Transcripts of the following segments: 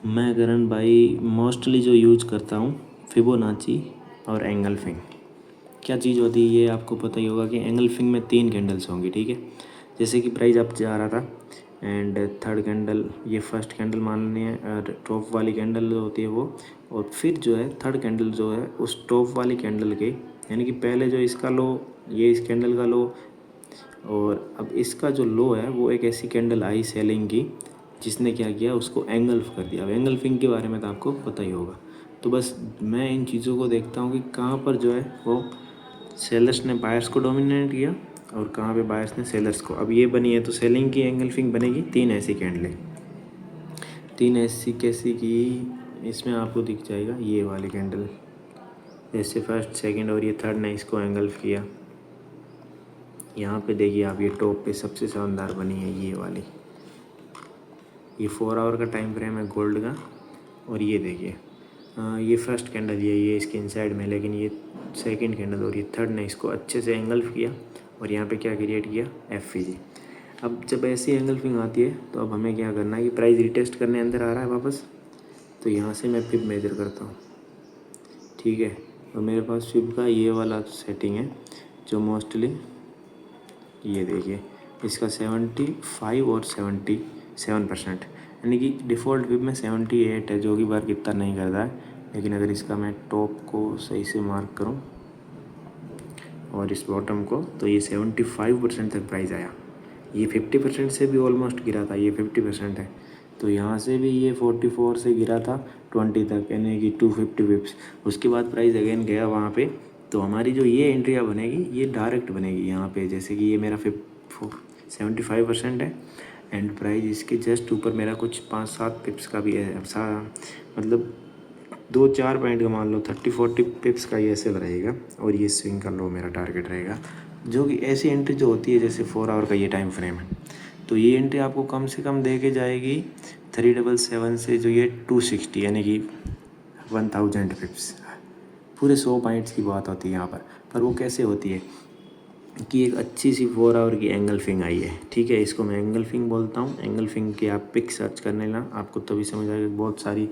मैं करण भाई मोस्टली जो यूज करता हूँ फिबोनाची और एंगल्फिंग। क्या चीज़ होती है ये आपको पता ही होगा कि एंगल्फिंग में 3 कैंडल्स होंगी, ठीक है। जैसे कि प्राइस अब जा रहा था एंड थर्ड कैंडल, ये फर्स्ट कैंडल माननी है और टॉप वाली कैंडल जो होती है वो, और फिर जो है थर्ड कैंडल जो है उस टॉप वाली कैंडल के, यानी कि पहले जो इसका लो, ये इस कैंडल का लो, और अब इसका जो लो है वो एक ऐसी कैंडल आई सेलिंग की जिसने क्या किया, उसको एंगल्फ कर दिया। अब एंगल्फिंग के बारे में तो आपको पता ही होगा। तो बस मैं इन चीज़ों को देखता हूँ कि कहाँ पर जो है वो सेलर्स ने बायर्स को डोमिनेट किया और कहाँ पे बायर्स ने सेलर्स को। अब ये बनी है तो सेलिंग की एंगल्फिंग बनेगी 3 ऐसी कैंडलें। 3 ऐसी कैसी की, इसमें आपको दिख जाएगा ये वाली कैंडल, जैसे फर्स्ट सेकंड और ये थर्ड ने इसको एंगल्फ किया। यहाँ पे देखिए आप, ये टॉप पे सबसे शानदार बनी है ये वाली। ये 4 आवर का टाइम फ्रेम है गोल्ड का। और ये देखिए ये फर्स्ट कैंडल, ये इसके इनसाइड में, लेकिन ये सेकंड कैंडल और ये थर्ड ने इसको अच्छे से एंगल्फ किया और यहाँ पे क्या क्रिएट किया, एफ। अब जब ऐसी एंगल्फिंग आती है तो अब हमें क्या करना है कि प्राइस रिटेस्ट करने अंदर आ रहा है वापस, तो यहाँ से मैं फिब मेजर करता हूँ, ठीक है। और मेरे पास फिब का ये वाला सेटिंग है जो मोस्टली, ये देखिए इसका 75 और 77%, यानी कि डिफ़ॉल्ट फिब में 78 है, जो कि बार कितना नहीं करता है। लेकिन अगर इसका मैं टॉप को सही से मार्क करूं और इस बॉटम को, तो ये 75% तक प्राइस आया। ये 50% से भी ऑलमोस्ट गिरा था, ये 50% है। तो यहाँ से भी ये 44 से गिरा था 20 तक, यानी कि 250 पिप्स। उसके बाद प्राइस अगेन गया वहाँ पे। तो हमारी जो ये एंट्रिया बनेगी ये डायरेक्ट बनेगी यहाँ पे, जैसे कि ये मेरा 75% है एंड प्राइस इसके जस्ट ऊपर मेरा कुछ 5-7 पिप्स का भी है, मतलब 2-4 पॉइंट का मान लो 30-40 पिप्स का ये ऐसे रहेगा। और ये स्विंग का लो मेरा टारगेट रहेगा, जो कि ऐसी एंट्री जो होती है जैसे 4 आवर का ये टाइम फ्रेम है, तो ये एंट्री आपको कम से कम दे के जाएगी 377 से जो ये 260, यानी कि 1000 पिप्स। पूरे 100 पॉइंट्स की बात होती है यहाँ पर वो कैसे होती है कि एक अच्छी सी 4 आवर की एंगल्फिंग आई है, ठीक है। इसको मैं एंगल्फिंग बोलता हूँ। एंगल्फिंग के आप पिक सर्च करने ना, आपको तभी समझ आएगा। बहुत सारी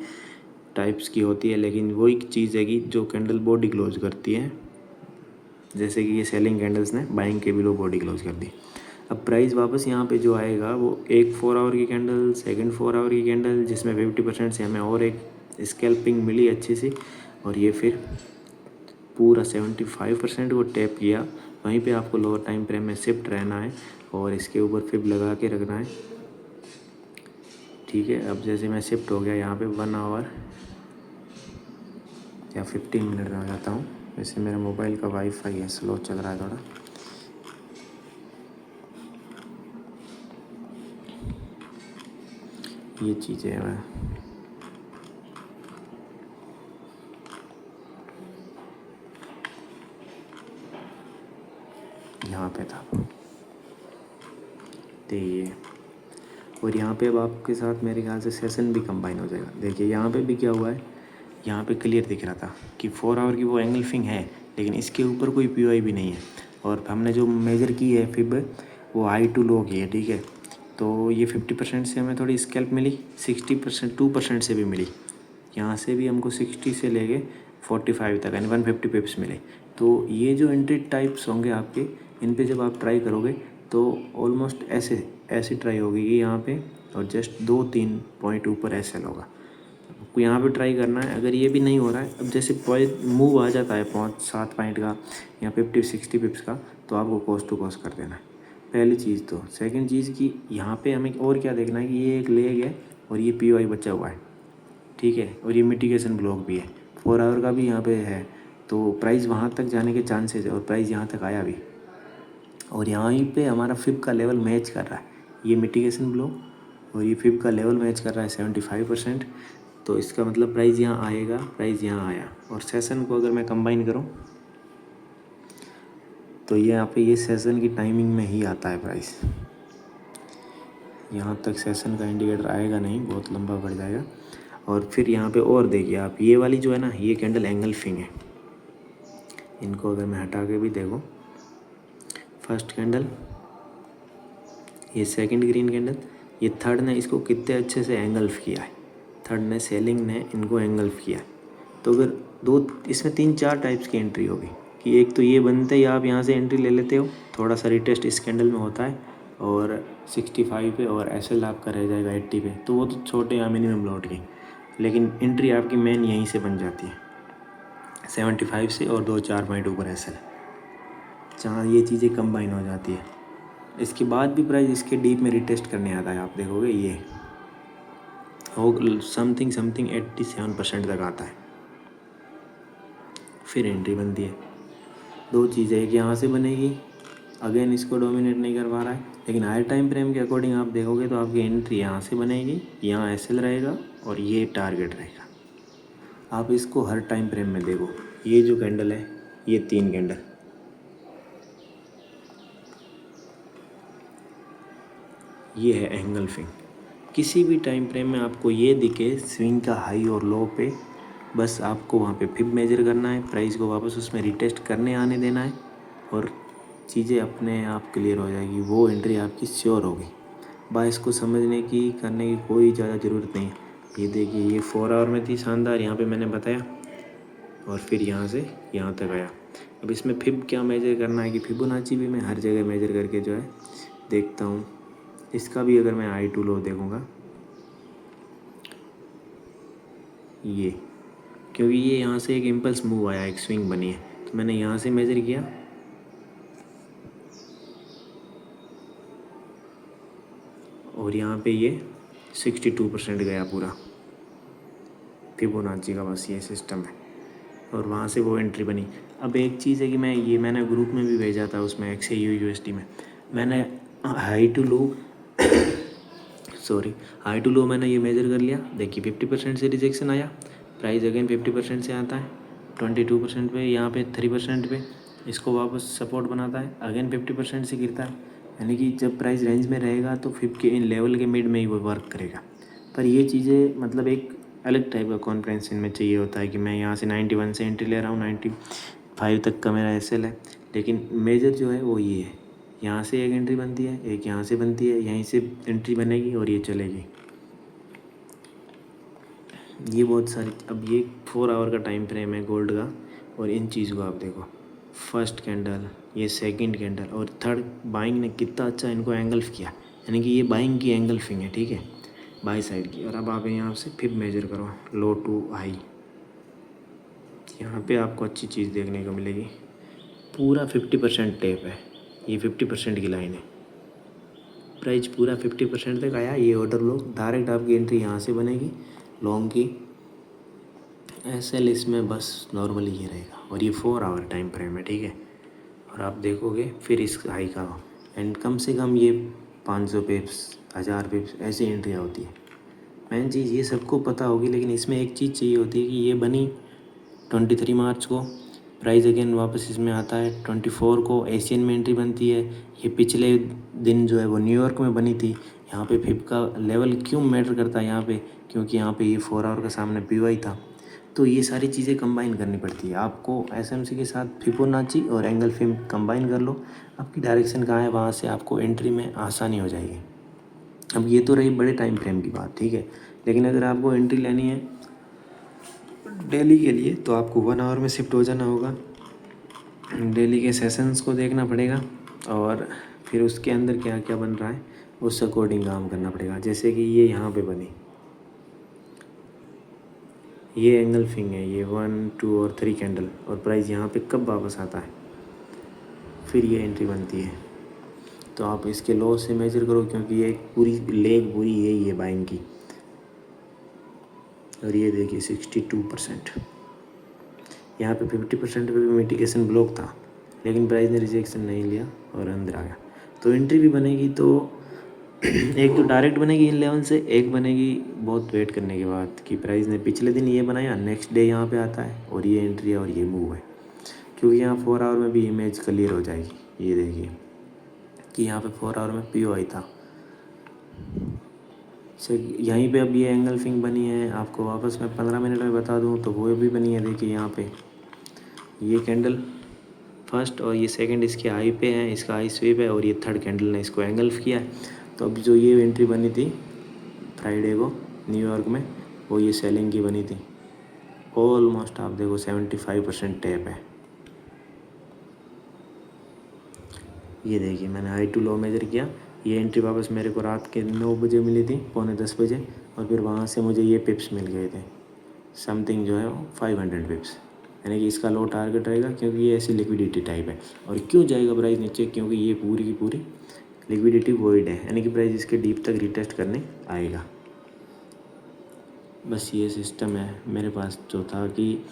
टाइप्स की होती है, लेकिन वो एक चीज़ है कि जो कैंडल बॉडी क्लोज करती है, जैसे कि ये सेलिंग कैंडल्स ने बाइंग के बिलो बॉडी क्लोज कर दी। अब प्राइस वापस यहाँ पे जो आएगा वो एक 4 आवर की कैंडल, सेकंड 4 आवर की कैंडल, जिसमें 50% से हमें और एक स्कैल्पिंग मिली अच्छी सी, और ये फिर पूरा 75% वो टैप किया। वहीं पे आपको लोअर टाइम फ्रेम में शिफ्ट रहना है और इसके ऊपर फिब लगा के रखना है, ठीक है। अब जैसे मैं शिफ्ट हो गया यहाँ पे 1 आवर या 15 मिनट में आ जाता हूँ। वैसे मेरा मोबाइल का वाईफाई है, स्लो चल रहा है थोड़ा। ये चीज़ें है, यहाँ पे था तो ये, और यहाँ पे अब आपके साथ मेरे ख्याल से सेशन भी कंबाइन हो जाएगा। देखिए यहाँ पे भी क्या हुआ है, यहाँ पे क्लियर दिख रहा था कि 4 आवर की वो एंगल्फिंग है, लेकिन इसके ऊपर कोई पीओआई भी नहीं है। और हमने जो मेजर की है फिब, वो हाई टू लो की है, ठीक है। तो ये 50% से हमें थोड़ी स्कैल्प मिली, 60% 2% से भी मिली। यहाँ से भी हमको 60 से लेके 45 तक, यानी 150 पिप्स मिले। तो ये जो एंट्री टाइप्स होंगे आपके, इन पे जब आप ट्राई करोगे तो ऑलमोस्ट ऐसे ऐसी ट्राई होगी कि यहाँ पे, और जस्ट 2-3 पॉइंट ऊपर ऐसे होगा। आपको यहाँ पे ट्राई करना है। अगर ये भी नहीं हो रहा है, अब जैसे पॉइंट मूव आ जाता है 5-7 पॉइंट का या 50-60 पिप्स का, तो आपको कॉस्ट टू कॉस्ट कर देना है, पहली चीज़। तो सेकंड चीज़ कि यहाँ पे हमें और क्या देखना है कि ये एक लेग है और ये पीओआई बचा हुआ है, ठीक है। और ये मिटिगेशन ब्लॉक भी है, 4 आवर का भी यहाँ पे है। तो प्राइस वहाँ तक जाने के चांसेस है, और प्राइस यहाँ तक आया भी, और यहाँ पे हमारा फिब का लेवल मैच कर रहा है। ये मिटिगेशन ब्लॉक और ये फिब का लेवल मैच कर रहा है 75%। तो इसका मतलब प्राइस यहाँ आएगा, प्राइस यहाँ आया। और सेशन को अगर मैं कंबाइन करूँ तो ये यहाँ पे ये सेशन की टाइमिंग में ही आता है प्राइस। यहाँ तक सेशन का इंडिकेटर आएगा नहीं, बहुत लंबा बढ़ जाएगा। और फिर यहाँ पे और देखिए आप, ये वाली जो है ना, ये कैंडल एंगल्फिंग है। इनको अगर मैं हटा के भी देखो, फर्स्ट कैंडल, ये सेकंड ग्रीन कैंडल, ये थर्ड ने इसको कितने अच्छे से एंगल्फ किया है, थर्ड ने सेलिंग ने इनको एंगल्फ किया। तो अगर दो इसमें 3-4 टाइप्स की एंट्री होगी कि एक तो ये बनते ही आप यहाँ से एंट्री ले लेते हो, थोड़ा सा रिटेस्ट इस कैंडल में होता है और 65 पे और एसएल आपका रह जाएगा 80 पे, तो वो तो छोटे या मिनिमम लॉट की, लेकिन एंट्री आपकी मेन यहीं से बन जाती है 75 से और 2-4 पॉइंट ऊपर एसएल, जहाँ ये चीज़ें कंबाइन हो जाती है। इसके बाद भी प्राइस इसके डीप में रिटेस्ट करने आता है, आप देखोगे ये हो समथिंग 87% तक आता है, फिर एंट्री बनती है। दो चीज़ें, एक यहाँ से बनेगी, अगेन इसको डोमिनेट नहीं कर पा रहा है, लेकिन हायर टाइम फ्रेम के अकॉर्डिंग आप देखोगे तो आपकी एंट्री यहाँ से बनेगी, यहाँ एसएल रहेगा और ये टारगेट रहेगा। आप इसको हर टाइम फ्रेम में देखो, ये जो कैंडल है, ये 3 कैंडल, ये है एंगल्फिंग। किसी भी टाइम फ्रेम में आपको ये दिखे स्विंग का हाई और लो पे, बस आपको वहाँ पे फिब मेजर करना है, प्राइस को वापस उसमें रिटेस्ट करने आने देना है और चीज़ें अपने आप क्लियर हो जाएगी, वो एंट्री आपकी श्योर होगी। बाइस को समझने की करने की कोई ज़्यादा ज़रूरत नहीं है। ये देखिए, ये 4 आवर में थी शानदार, यहाँ पे मैंने बताया, और फिर यहाँ से यहाँ तक आया। अब इसमें फिब क्या मेजर करना है कि फिबोनाची भी मैं हर जगह मेजर करके जो है देखता हूँ। इसका भी अगर मैं आई टू लो देखूँगा, ये क्योंकि ये यहाँ से एक इम्पल्स मूव आया, एक स्विंग बनी है, तो मैंने यहाँ से मेजर किया और यहाँ पे ये 62% गया पूरा फिबोनाची का, बस ये सिस्टम है और वहाँ से वो एंट्री बनी। अब एक चीज़ है कि मैंने ग्रुप में भी भेजा था, उसमें XAUUSD में मैंने हाई टू लो मैंने ये मेजर कर लिया। देखिए 50% से रिजेक्शन आया, प्राइस अगेन 50% से आता है 22% पे, यहाँ पे 3% पे इसको वापस सपोर्ट बनाता है, अगेन 50% से गिरता है, यानी कि जब प्राइस रेंज में रहेगा तो फिर के इन लेवल के मिड में ही वो वर्क करेगा। पर ये चीज़ें मतलब एक अलग टाइप का कॉन्फिडेंस इनमें चाहिए होता है कि मैं यहाँ से 91 से एंट्री ले रहा हूँ, 95 तक का मेरा एसएल है, लेकिन मेजर जो है वो ये है, यहाँ से एक एंट्री बनती है, एक यहाँ से बनती है, यहीं से एंट्री बनेगी और ये चलेगी। ये बहुत सारी, अब ये 4 आवर का टाइम फ्रेम है गोल्ड का, और इन चीज़ को आप देखो, फर्स्ट कैंडल, ये सेकंड कैंडल और थर्ड, बाइंग ने कितना अच्छा इनको एंगल्फ किया, यानी कि ये बाइंग की एंगल्फिंग है, ठीक है, बाई साइड की। और अब आप यहाँ से फिर मेजर करो लो टू हाई, यहाँ पे आपको अच्छी चीज़ देखने को मिलेगी, पूरा 50% टेप है, ये 50% की लाइन है, प्राइस पूरा 50% तक आया। ये ऑर्डर लो, डायरेक्ट आपकी एंट्री यहाँ से बनेगी लॉन्ग की, एसएल इसमें बस नॉर्मली ये रहेगा, और ये 4 आवर टाइम फ्रेम है, ठीक है। और आप देखोगे फिर इस हाई का, एंड कम से कम ये 500 पिप्स 1000 पिप्स ऐसी एंट्रियाँ होती है। मेन चीज़ ये सबको पता होगी, लेकिन इसमें एक चीज़ चाहिए होती है कि ये बनी 23 मार्च को, प्राइस अगेन वापस इसमें आता है 24 को, एशियन में एंट्री बनती है। ये पिछले दिन जो है वो न्यूयॉर्क में बनी थी। यहाँ पे फिब का लेवल क्यों मैटर करता है यहाँ पे, क्योंकि यहाँ पे ये 4 आवर का सामने पीवाई था। तो ये सारी चीज़ें कंबाइन करनी पड़ती है आपको, एसएमसी के साथ फिबोनाची और एंगल्फिंग कंबाइन कर लो, आपकी डायरेक्शन कहाँ है वहाँ से आपको एंट्री में आसानी हो जाएगी। अब ये तो रही बड़े टाइम फ्रेम की बात, ठीक है, लेकिन अगर आपको एंट्री लेनी है डेली के लिए तो आपको 1 आवर में शिफ्ट हो जाना होगा, डेली के सेशंस को देखना पड़ेगा और फिर उसके अंदर क्या क्या बन रहा है उस अकॉर्डिंग काम करना पड़ेगा। जैसे कि ये यहाँ पे बनी, ये एंगल्फिंग है, ये 1 2 और 3 कैंडल, और प्राइस यहाँ पे कब वापस आता है, फिर ये एंट्री बनती है। तो आप इसके लो से मेजर करो, क्योंकि ये पूरी लेग पूरी यही है बाइंग की, और ये देखिए 62%, यहाँ पे 50% पे भी मिटिगेशन ब्लॉक था, लेकिन प्राइस ने रिजेक्शन नहीं लिया और अंदर आ गया। तो एंट्री भी बनेगी तो एक तो डायरेक्ट बनेगी इन लेवल से, एक बनेगी बहुत वेट करने के बाद कि प्राइस ने पिछले दिन ये बनाया, नेक्स्ट डे यहाँ पे आता है और ये एंट्री है और ये मूव है, क्योंकि यहाँ 4 आवर में भी इमेज क्लियर हो जाएगी। ये देखिए कि यहाँ पे 4 आवर में POI था, यहीं पे अब ये एंगल्फिंग बनी है। आपको वापस मैं 15 मिनट में बता दूँ तो वो भी बनी है। देखिए यहाँ पे ये कैंडल फर्स्ट और ये सेकंड इसके हाई पे है, इसका हाई स्वीप है, और ये थर्ड कैंडल ने इसको एंगल्फ किया है। तो अब जो ये एंट्री बनी थी फ्राइडे को न्यूयॉर्क में, वो ये सेलिंग की बनी थी। ऑलमोस्ट आप देखो 75% टैप है। ये देखिए मैंने हाई टू लो मेजर किया। ये एंट्री वापस मेरे को रात के 9 बजे मिली थी, पौने 10 बजे, और फिर वहाँ से मुझे ये पिप्स मिल गए थे समथिंग जो है 500 पिप्स। यानी कि इसका लो टारगेट रहेगा क्योंकि ये ऐसी लिक्विडिटी टाइप है। और क्यों जाएगा प्राइस नीचे, क्योंकि ये पूरी की पूरी लिक्विडिटी वॉइड है, यानी कि प्राइस इसके डीप तक रिटेस्ट करने आएगा। बस ये सिस्टम है मेरे पास जो था कि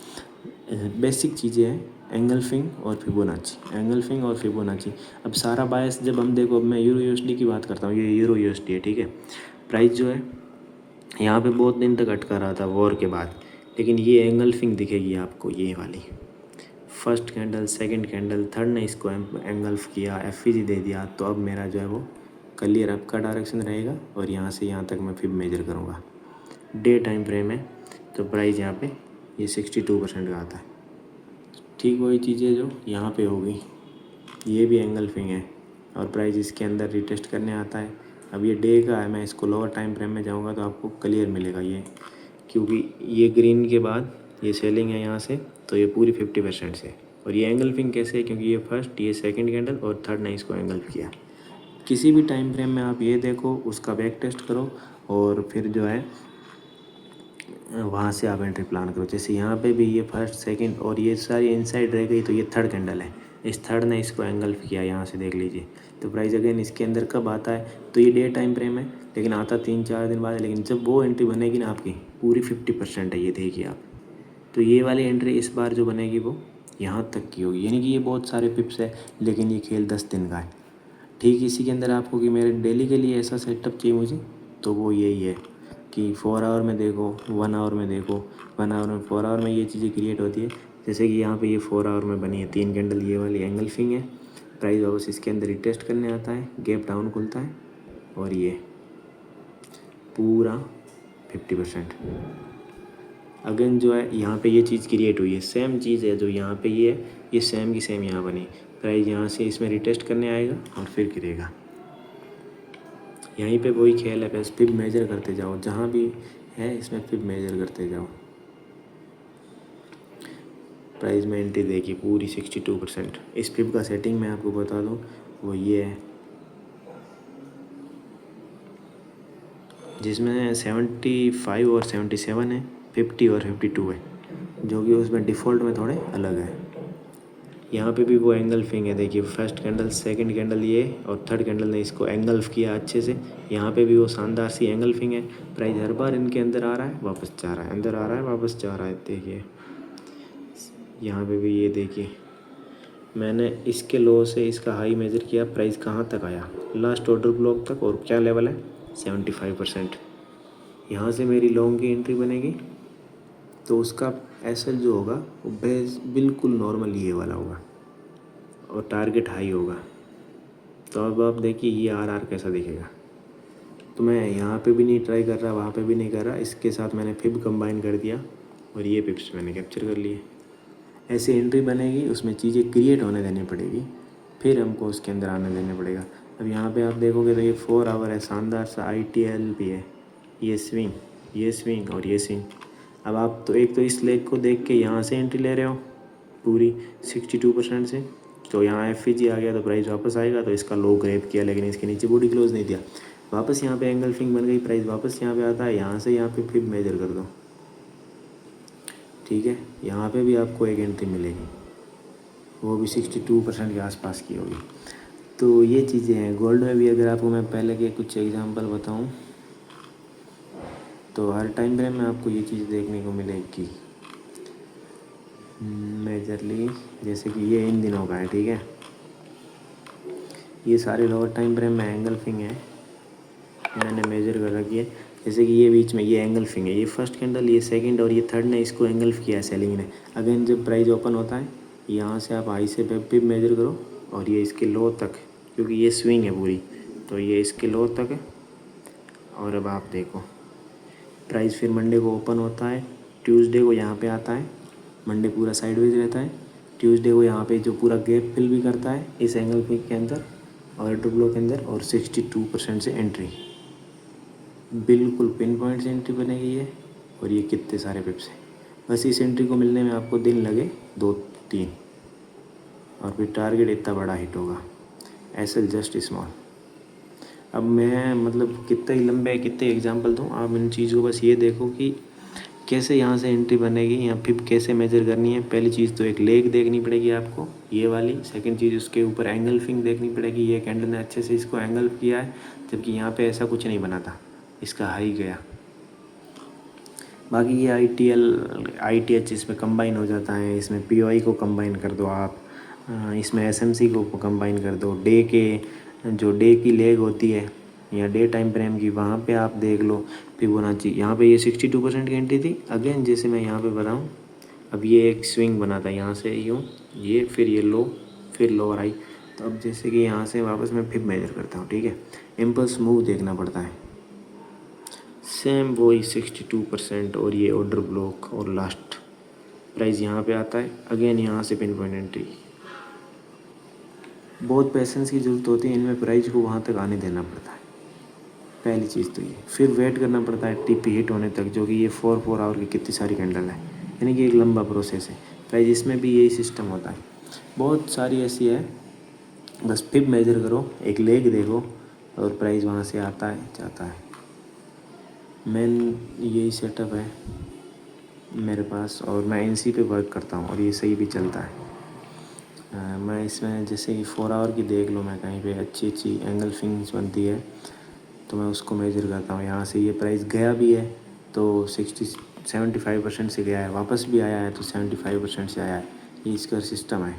बेसिक चीज़ें हैं, एंगल्फिंग और फिबोनाची, एंगल्फिंग और फिबोनाची। अब सारा बायस जब हम देखो, अब मैं यूरो यूएसडी की बात करता हूँ, ये यूरो यूएसडी है, ठीक है। प्राइस जो है यहाँ पे बहुत दिन तक अटका रहा था वॉर के बाद, लेकिन ये एंगल्फिंग दिखेगी आपको, ये वाली first candle, second candle, third ने इसको एंगल्फ किया, एफईजी दे दिया, तो अब मेरा जो है वो क्लियर अप का डायरेक्शन रहेगा और यहाँ से यहाँ तक मैं फिर मेजर करूँगा। डे टाइम फ्रेम है तो प्राइस यहाँ पे ये 62% का आता है। ठीक वही चीज़ें जो यहाँ पे होगी, ये भी एंगल्फिंग है और प्राइस इसके अंदर रिटेस्ट करने आता है। अब ये डे का है, मैं इसको लोअर टाइम फ्रेम में जाऊँगा तो आपको क्लियर मिलेगा ये, क्योंकि ये ग्रीन के बाद ये सेलिंग है यहाँ से, तो ये पूरी 50% से। और ये एंगल्फिंग कैसे है, क्योंकि ये फर्स्ट, ये सेकंड कैंडल और थर्ड ने इसको एंगल्फ किया। किसी भी टाइम फ्रेम में आप ये देखो, उसका बैक टेस्ट करो और फिर जो है वहाँ से आप एंट्री प्लान करो। जैसे यहाँ पे भी ये फर्स्ट, सेकंड और ये सारी इनसाइड रह गई, तो ये थर्ड कैंडल है, इस थर्ड ने इसको एंगल्फ किया, यहाँ से देख लीजिए। तो प्राइस अगेन इसके अंदर कब आता है, तो ये डे टाइम फ्रेम है, लेकिन आता 3-4 दिन बाद है। लेकिन जब वो एंट्री बनेगी ना आपकी, पूरी 50% है, ये देखिए आप। तो ये वाली एंट्री इस बार जो बनेगी वो यहाँ तक की होगी, यानी कि ये बहुत सारे पिप्स है, लेकिन ये खेल 10 दिन का है। ठीक इसी के अंदर आपको कि मेरे डेली के लिए ऐसा सेटअप चाहिए मुझे, तो वो यही है कि 4 आवर में देखो, 1 आवर में देखो, 1 आवर में, 4 आवर में ये चीज़ें क्रिएट होती है। जैसे कि यहाँ पे ये 4 आवर में बनी है 3 कैंडल, ये वाली एंगल्फिंग है। प्राइस वापस इसके अंदर रिटेस्ट करने आता है, गैप डाउन खुलता है और ये पूरा 50%। अगेन जो है यहाँ पे ये चीज़ क्रिएट हुई है, सेम चीज़ है जो यहाँ पे ये सेम की सेम यहाँ बनी। प्राइस यहाँ से इसमें रिटेस्ट करने आएगा और फिर गिरेगा। यहीं पे वही खेल है, बस फिर मेजर करते जाओ, जहाँ भी है इसमें फिर मेजर करते जाओ। प्राइस में एंट्री देखिए पूरी 62%। इस फिब का सेटिंग मैं आपको बता दूँ, वो ये है जिसमें 75 और 77 है, 50 और 52 है, जो कि उसमें डिफ़ॉल्ट में थोड़े अलग है। यहाँ पे भी वो एंगल्फिंग है, देखिए फर्स्ट कैंडल, सेकंड कैंडल ये और थर्ड कैंडल ने इसको एंगल्फ किया अच्छे से। यहाँ पे भी वो शानदार सी एंगल्फिंग है। प्राइस हर बार इनके अंदर आ रहा है, वापस जा रहा है, अंदर आ रहा है, वापस जा रहा है। देखिए यहाँ पे भी ये देखिए, मैंने इसके लो से इसका हाई मेजर किया, प्राइस कहाँ तक आया, लास्ट ऑर्डर ब्लॉक तक, और क्या लेवल है 75%। यहाँ से मेरी लॉन्ग की एंट्री बनेगी तो उसका एसएल जो होगा वो बिल्कुल नॉर्मल ये वाला होगा और टारगेट हाई होगा। तो अब आप देखिए ये आरआर कैसा दिखेगा। तो मैं यहाँ पे भी नहीं ट्राई कर रहा, वहाँ पे भी नहीं कर रहा, इसके साथ मैंने फिब कंबाइन कर दिया और ये पिप्स मैंने कैप्चर कर लिए। ऐसी एंट्री बनेगी, उसमें चीज़ें क्रिएट होने देनी पड़ेगी, फिर हमको उसके अंदर आने देने पड़ेगा। अब यहाँ पे आप देखोगे तो ये 4 आवर है, शानदार सा ITL भी है, ये स्विंग, ये स्विंग और ये स्विंग। अब आप तो एक तो इस लेग को देख के यहाँ से एंट्री ले रहे हो पूरी 62% से, तो यहाँ FEG आ गया तो प्राइस वापस आएगा, तो इसका लो ग्रैब किया, लेकिन इसके नीचे बॉडी क्लोज नहीं दिया, वापस यहाँ पे एंगल्फिंग बन गई, प्राइस वापस यहाँ पे आता है, यहाँ से यहाँ पे फिर मेजर कर दो, ठीक है। यहाँ पे भी आपको एक एंट्री मिलेगी, वो भी 62% के आसपास की होगी। तो ये चीज़ें हैं। गोल्ड में भी अगर आपको मैं पहले के कुछ एग्जांपल बताऊं तो हर टाइम फ्रेम में आपको ये चीज़ देखने को मिलेगी मेजरली, जैसे कि ये इन दिनों का है, ठीक है। ये सारे लोअर टाइम फ्रेम में एंगल्फिंग है, मैंने मेजर कर रखी है। जैसे कि ये बीच में ये एंगल्फिंग है, ये फर्स्ट कैंडल, ये सेकंड और ये थर्ड ने इसको एंगल्फ किया है सेलिंग ने। अगेन जब प्राइस ओपन होता है, यहाँ से आप हाई से पिप मेजर करो और ये इसके लो तक, क्योंकि ये स्विंग है पूरी, तो ये इसके लो तक है। और अब आप देखो प्राइस फिर मंडे को ओपन होता है, ट्यूसडे को यहाँ पे आता है, मंडे पूरा साइडवेज रहता है, ट्यूसडे को यहाँ पे जो पूरा गैप फिल भी करता है इस एंगल पिक के अंदर और ट्रिपलो के अंदर, और 62% से एंट्री, बिल्कुल पिन पॉइंट से एंट्री बनेगी ये और ये कितने सारे पिप्स हैं। बस इस एंट्री को मिलने में आपको दिन लगे 2-3 और फिर टारगेट इतना बड़ा हिट होगा। SL just small. अब मैं मतलब कितने ही लंबे कितने एग्जांपल दूँ, आप इन चीज़ को बस ये देखो कि कैसे यहाँ से एंट्री बनेगी या फिर कैसे मेजर करनी है। पहली चीज़ तो एक लेग देखनी पड़ेगी आपको, ये वाली। सेकंड चीज़ उसके ऊपर एंगल्फिंग देखनी पड़ेगी, ये कैंडल ने अच्छे से इसको एंगल किया है, जबकि यहाँ पे ऐसा कुछ नहीं बना था, इसका हाई गया। बाकी ये ITH इसमें कंबाइन हो जाता है, इसमें POI को कंबाइन कर दो आप, इसमें SMC को कंबाइन कर दो। डे की लेग होती है या डे टाइम फ्रेम की, वहाँ पे आप देख लो फिबोनाची। यहाँ पे ये 62% की एंट्री थी। अगेन जैसे मैं यहाँ पे बताऊँ, अब ये एक स्विंग बना था यहाँ से यूँ, ये फिर ये लो, फिर लोअर हाई। तो अब जैसे कि यहाँ से वापस मैं फिर मेजर करता हूँ, ठीक है। इम्पल्स मूव देखना पड़ता है, सेम वही 62%। और ये ऑर्डर ब्लॉक और लास्ट प्राइस यहाँ पे आता है। अगेन यहाँ से पिन पॉइंट एंट्री। बहुत पेशेंस की ज़रूरत होती है इनमें, प्राइस को वहाँ तक आने देना पड़ता है, पहली चीज़ तो ये। फिर वेट करना पड़ता है TP हिट होने तक, जो कि ये 4 आवर की कितनी सारी कैंडल है, यानी कि एक लंबा प्रोसेस है। प्राइस इसमें भी यही सिस्टम होता है, बहुत सारी ऐसी है। बस फिब मेजर करो, एक लेग देखो और प्राइस वहाँ से आता है जाता है। मेन यही सेटअप है मेरे पास और मैं इसी पे वर्क करता हूँ और ये सही भी चलता है। मैं इसमें जैसे कि 4 आवर की देख लो, मैं कहीं पे अच्छी एंगल फिंग्स बनती है तो मैं उसको मेजर करता हूँ। यहाँ से ये प्राइस गया भी है तो 75% से गया है, वापस भी आया है तो 75% से आया है। ये इसका सिस्टम है।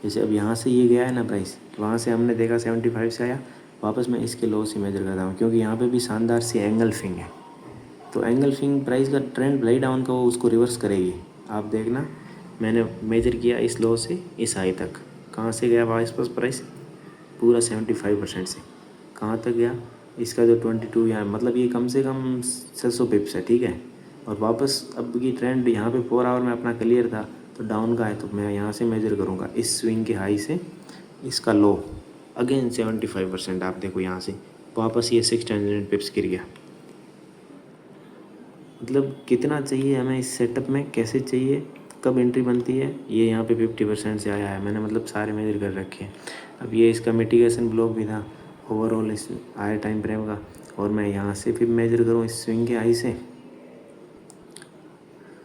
जैसे अब यहाँ से ये गया है ना प्राइस, वहाँ से हमने देखा 75 से आया, वापस मैं इसके लो से मेजर करता हूँ, क्योंकि यहाँ पे भी शानदार सी एंगल फिंग है। तो एंगल फिंग प्राइस का ट्रेंड भले डाउन का, वो उसको रिवर्स करेगी। आप देखना, मैंने मेजर किया इस लो से इस हाई तक, कहाँ से गया वापस प्राइस, पूरा 75% से कहाँ तक गया, इसका जो 22 यहाँ, मतलब ये कम से कम 600 पिप्स है, ठीक है। और वापस अब की ट्रेंड यहाँ पे 4 आवर में अपना क्लियर था तो डाउन का है, तो मैं यहाँ से मेजर करूँगा इस स्विंग के हाई से इसका लो, अगेन 75%। आप देखो यहाँ से वापस ये 600 पिप्स गिर गया। मतलब कितना चाहिए हमें इस सेटअप में, कैसे चाहिए, कब एंट्री बनती है। ये यहाँ पे 50% से आया है, मैंने मतलब सारे मेजर कर रखे हैं। अब ये इसका मिटिगेशन ब्लॉक भी था ओवरऑल इस आए टाइम फ्रेम का, और मैं यहाँ से फिर मेजर करूँ इस स्विंग के हाई से,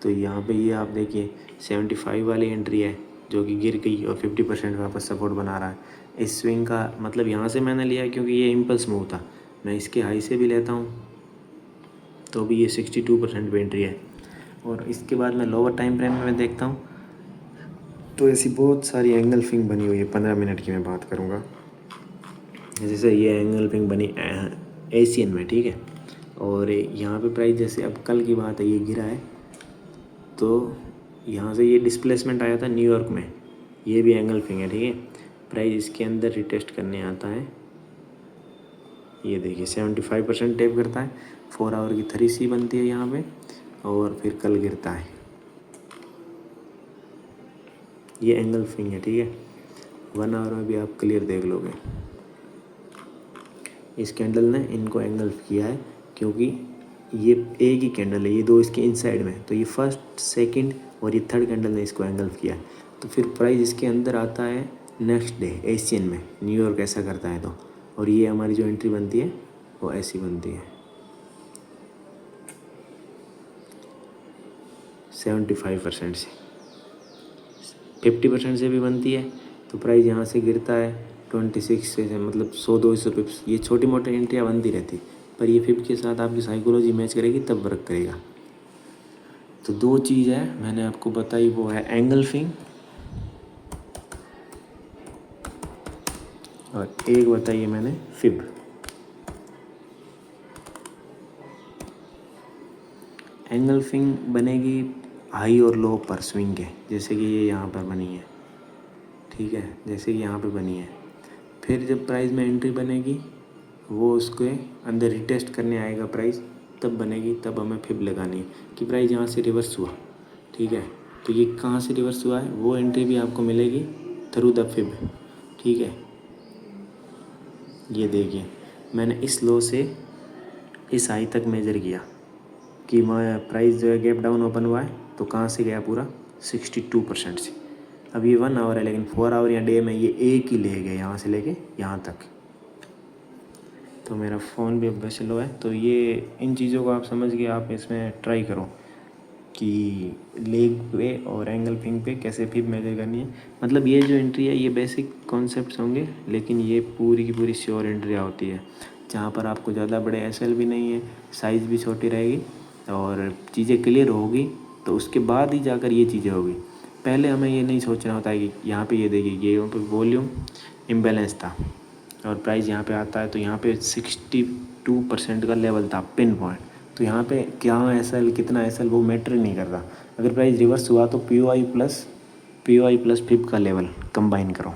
तो यहाँ पे ये आप देखिए 75 वाली एंट्री है जो कि गिर गई और 50% वापस सपोर्ट बना रहा है। इस स्विंग का मतलब यहाँ से मैंने लिया क्योंकि ये इम्पल्स मूव था, मैं इसके हाई से भी लेता हूँ तो भी ये 62% पे एंट्री है। और इसके बाद मैं लोअर टाइम फ्रेम में देखता हूँ तो ऐसी बहुत सारी एंगल फिंग बनी हुई है। 15 मिनट की मैं बात करूँगा, जैसे ये एंगल फिंग बनी एशियन में, ठीक है। और यहाँ पे प्राइस जैसे अब कल की बात है, ये गिरा है तो यहाँ से ये डिस्प्लेसमेंट आया था न्यूयॉर्क में, ये भी एंगल फिंग है, ठीक है। प्राइस इसके अंदर रिटेस्ट करने आता है, ये देखिए 75% टेप करता है, 4 आवर की 3C बनती है यहाँ पे और फिर कल गिरता है। ये एंगल फिंग है, ठीक है। 1 आवर में भी आप क्लियर देख लोगे। इस कैंडल ने इनको एंगल किया है क्योंकि ये एक ही कैंडल है, ये दो इसके इनसाइड में, तो ये फर्स्ट सेकंड और ये थर्ड कैंडल ने इसको एंगल किया है। तो फिर प्राइस इसके अंदर आता है नेक्स्ट डे एशियन में, न्यूयॉर्क ऐसा करता है तो, और ये हमारी जो एंट्री बनती है वो ऐसी बनती है 75% से, 50% से भी बनती है। तो प्राइस यहाँ से गिरता है 26 से, मतलब 100-200 पिप्स। ये छोटी मोटी एंट्रियाँ बनती रहती, पर ये फिप के साथ आपकी साइकोलॉजी मैच करेगी तब वर्क करेगा। तो 2 चीज़ है मैंने आपको बताई, वो है एंगल फिंग और एक बताइए मैंने फिब। एंगल फिंग बनेगी हाई और लो पर स्विंग के, जैसे कि ये यहाँ पर बनी है, ठीक है, जैसे कि यहाँ पे बनी है। फिर जब प्राइस में एंट्री बनेगी वो उसके अंदर रिटेस्ट करने आएगा प्राइस, तब बनेगी, तब हमें फिब लगानी है कि प्राइस यहाँ से रिवर्स हुआ, ठीक है। तो ये कहाँ से रिवर्स हुआ है वो एंट्री भी आपको मिलेगी थ्रू द फिब, ठीक है। ये देखिए मैंने इस लो से इस हाई तक मेजर किया कि मैं प्राइस जो है गैप डाउन ओपन हुआ है तो कहाँ से गया पूरा 62% से। अब ये 1 आवर है लेकिन 4 आवर या डे में ये एक ही ले गए यहाँ से लेके यहाँ तक। तो मेरा फ़ोन भी अब वैसे लो है। तो ये इन चीज़ों को आप समझ के आप इसमें ट्राई करो कि लेग पे और एंगल फिंग पे कैसे फिब मेजर करनी है। मतलब ये जो एंट्री है ये बेसिक कॉन्सेप्ट्स होंगे लेकिन ये पूरी की पूरी श्योर एंट्रियाँ होती है जहाँ पर आपको ज़्यादा बड़े एसएल भी नहीं है, साइज़ भी छोटी रहेगी और चीज़ें क्लियर होगी तो उसके बाद ही जाकर ये चीज़ें होगी। पहले हमें ये नहीं सोचना होता है कि यहाँ पे ये देखिए ये यहाँ पे वॉल्यूम इम्बैलेंस था और प्राइस यहाँ पे आता है तो यहाँ पे 62% का लेवल था पिन पॉइंट। तो यहाँ पे क्या एसएल कितना एसएल वो मैटर नहीं कर रहा। अगर प्राइस रिवर्स हुआ तो पी ओ आई प्लस फिब का लेवल कंबाइन करो।